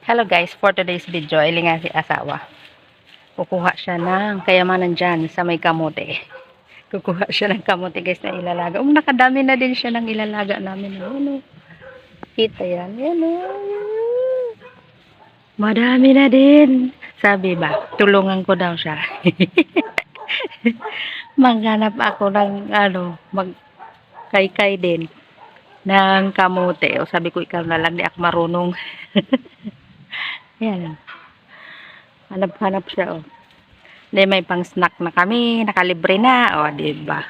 Hello guys, for today's video, ay nga si asawa. Kukuha siya ng kayamanan dyan sa may kamote. Kukuha siya ng kamote guys na ilalaga. Nakadami na din siya ng ilalaga namin. Ano? Kita yan. Ano? Madami na din. Sabi ba, tulungan ko daw siya. Maghanap ako ng magkaykay din ng kamote. O sabi ko, ikaw na lang, di ako marunong. Yan. Hanap-hanap siya, oh. Then, may pang snack na kami, nakalibre na, oh, diba?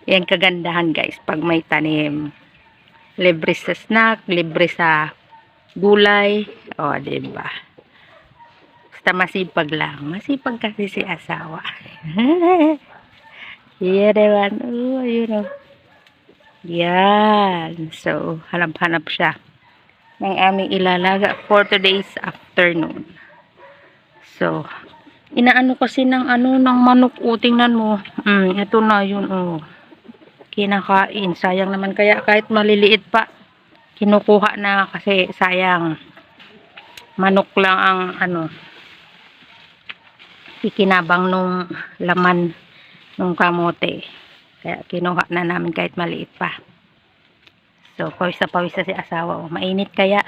Yan kagandahan, guys, pag may tanim. Libre sa snack, libre sa gulay, oh, diba? Basta masipag lang. Masipag kasi si asawa. Yan, diba? Oh, yun, oh. Yan. So, hanap-hanap siya ng aming ilalaga for today's afternoon. So, inaano kasi ng ng manok, tingnan mo. Ito na yun, oh. Kinakain. Sayang naman, kaya kahit maliliit pa, kinukuha na kasi sayang. Manok lang ang ikinabang nung laman nung kamote. Kaya kinuha na namin kahit maliit pa. So, pawis na si asawa, oh. Mainit kaya.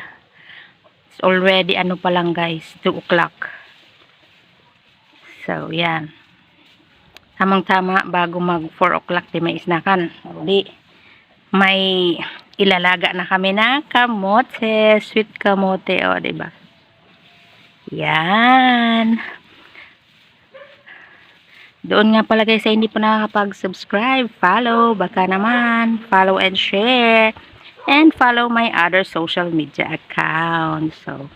It's already pa lang guys, 2 o'clock. So, yan. Tamang-tama bago mag 4 o'clock di may isnakan. Di, may ilalaga na kami na kamote. Sweet kamote, o, diba? Yan. Doon nga pala guys, hindi pa nakakapag-subscribe, follow, baka naman, follow and share, and follow my other social media accounts. So,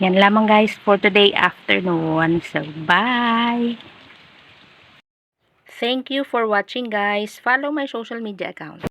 yan lamang guys for today afternoon. So, bye! Thank you for watching guys. Follow my social media account.